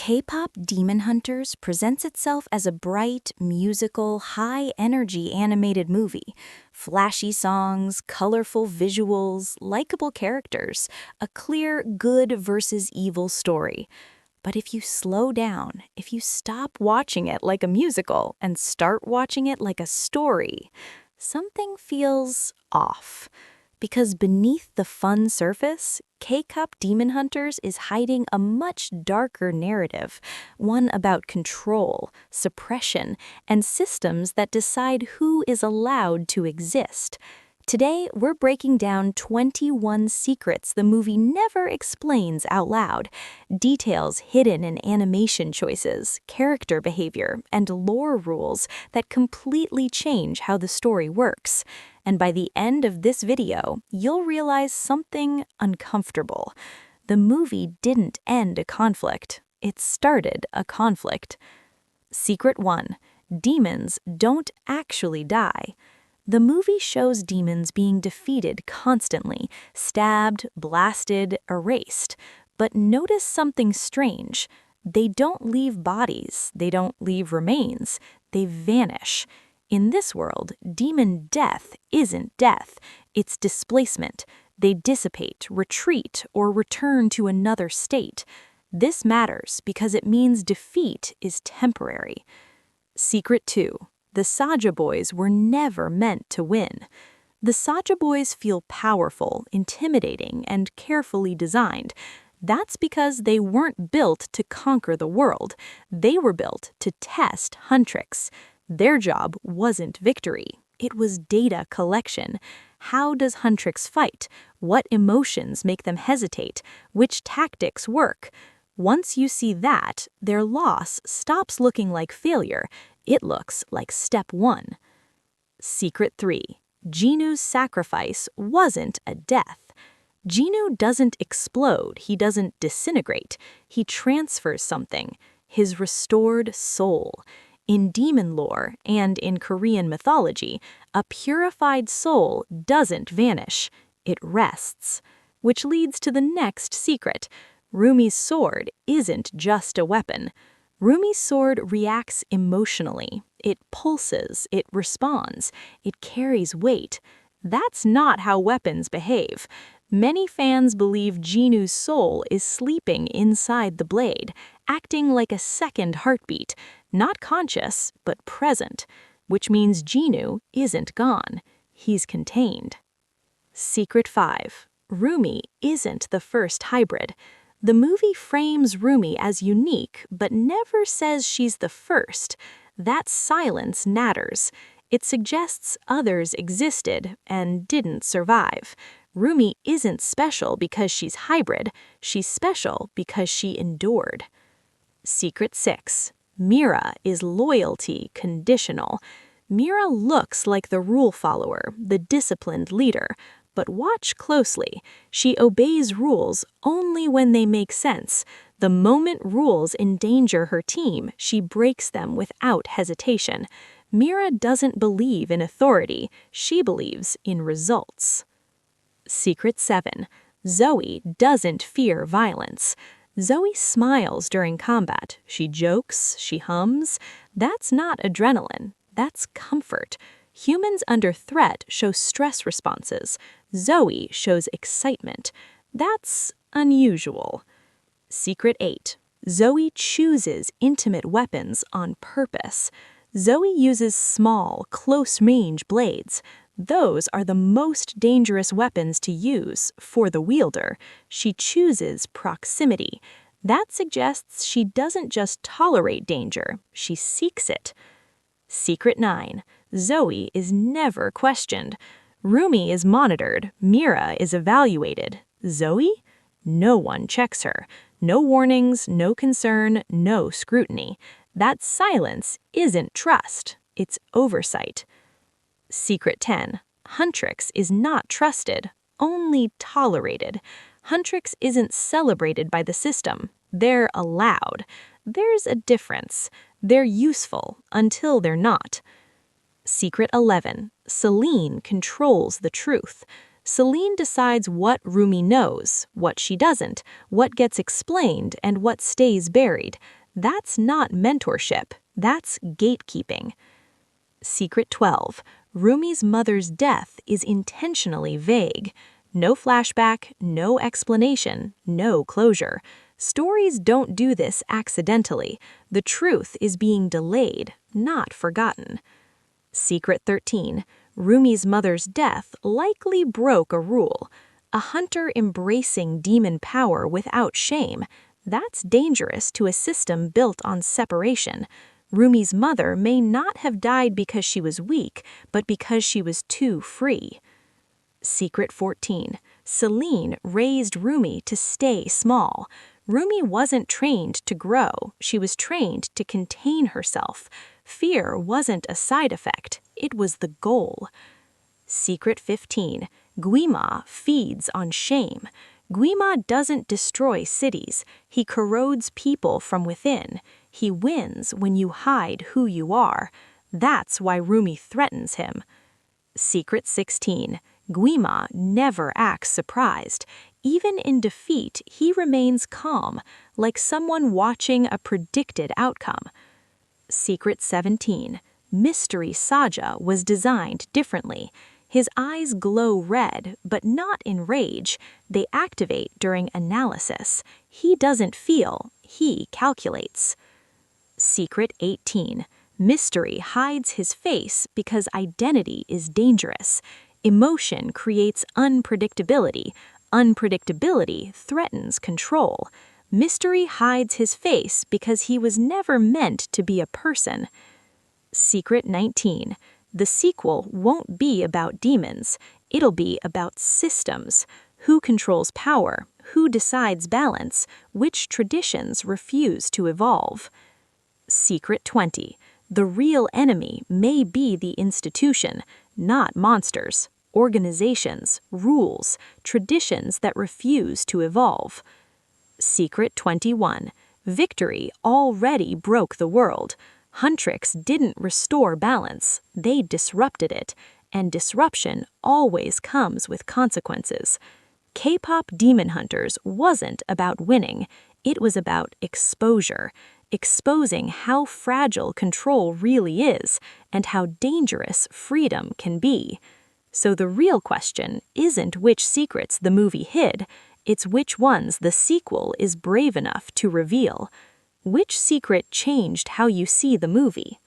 K-pop Demon Hunters presents itself as a bright, musical, high-energy animated movie. Flashy songs, colorful visuals, likable characters, a clear good versus evil story. But if you slow down, if you stop watching it like a musical and start watching it like a story, something feels off. Because beneath the fun surface, K-pop Demon Hunters is hiding a much darker narrative, one about control, suppression, and systems that decide who is allowed to exist. Today, we're breaking down 21 secrets the movie never explains out loud, details hidden in animation choices, character behavior, and lore rules that completely change how the story works. And by the end of this video, you'll realize something uncomfortable. The movie didn't end a conflict. It started a conflict. Secret 1. Demons don't actually die. The movie shows demons being defeated constantly, stabbed, blasted, erased. But notice something strange. They don't leave bodies, they don't leave remains, they vanish. In this world, demon death isn't death, it's displacement. They dissipate, retreat, or return to another state. This matters because it means defeat is temporary. Secret 2. The Saja boys were never meant to win. The Saja boys feel powerful, intimidating, and carefully designed. That's because they weren't built to conquer the world. They were built to test Huntrix. Their job wasn't victory. It was data collection. How does Huntrix fight? What emotions make them hesitate? Which tactics work? Once you see that, their loss stops looking like failure. It looks like step 1. Secret 3. Jinu's sacrifice wasn't a death. Jinu doesn't explode, he doesn't disintegrate. He transfers something, his restored soul. In demon lore and in Korean mythology, a purified soul doesn't vanish, it rests. Which leads to the next secret. Rumi's sword isn't just a weapon. Rumi's sword reacts emotionally. It pulses, it responds, it carries weight. That's not how weapons behave. Many fans believe Jinu's soul is sleeping inside the blade, acting like a second heartbeat, not conscious, but present, which means Jinu isn't gone. He's contained. Secret 5. Rumi isn't the first hybrid. The movie frames Rumi as unique, but never says she's the first. That silence matters. It suggests others existed and didn't survive. Rumi isn't special because she's hybrid. She's special because she endured. Secret 6. Mira is loyalty conditional. Mira looks like the rule follower, the disciplined leader. But watch closely. She obeys rules only when they make sense. The moment rules endanger her team, she breaks them without hesitation. Mira doesn't believe in authority. She believes in results. Secret 7. Zoey doesn't fear violence. Zoey smiles during combat. She jokes, she hums. That's not adrenaline. That's comfort. Humans under threat show stress responses. Zoey shows excitement. That's unusual. Secret 8. Zoey chooses intimate weapons on purpose. Zoey uses small, close-range blades. Those are the most dangerous weapons to use for the wielder. She chooses proximity. That suggests she doesn't just tolerate danger, she seeks it. Secret 9. Zoey is never questioned. Rumi is monitored, Mira is evaluated. Zoey? No one checks her. No warnings, no concern, no scrutiny. That silence isn't trust, it's oversight. Secret 10. Huntrix is not trusted, only tolerated. Huntrix isn't celebrated by the system. They're allowed. There's a difference. They're useful until they're not. Secret 11. Celine controls the truth. Celine decides what Rumi knows, what she doesn't, what gets explained, and what stays buried. That's not mentorship, that's gatekeeping. Secret 12. Rumi's mother's death is intentionally vague. No flashback, no explanation, no closure. Stories don't do this accidentally. The truth is being delayed, not forgotten. Secret 13. Rumi's mother's death likely broke a rule. A hunter embracing demon power without shame. That's dangerous to a system built on separation. Rumi's mother may not have died because she was weak, but because she was too free. Secret 14. Celine raised Rumi to stay small. Rumi wasn't trained to grow, she was trained to contain herself. Fear wasn't a side effect, it was the goal. Secret 15. Guima feeds on shame. Guima doesn't destroy cities, he corrodes people from within. He wins when you hide who you are. That's why Rumi threatens him. Secret 16. Guima never acts surprised. Even in defeat, he remains calm, like someone watching a predicted outcome. Secret 17. Mystery Saja was designed differently. His eyes glow red, but not in rage. They activate during analysis. He doesn't feel, he calculates. Secret 18. Mystery hides his face because identity is dangerous. Emotion creates unpredictability. Unpredictability threatens control. Mystery hides his face because he was never meant to be a person. Secret 19. The sequel won't be about demons. It'll be about systems. Who controls power? Who decides balance? Which traditions refuse to evolve? Secret 20. The real enemy may be the institution, not monsters. Organizations, rules, traditions that refuse to evolve. Secret 21. Victory already broke the world. Huntrix didn't restore balance, they disrupted it, and disruption always comes with consequences. Kpop Demon Hunters wasn't about winning, it was about exposure, exposing how fragile control really is and how dangerous freedom can be. So the real question isn't which secrets the movie hid, it's which ones the sequel is brave enough to reveal. Which secret changed how you see the movie?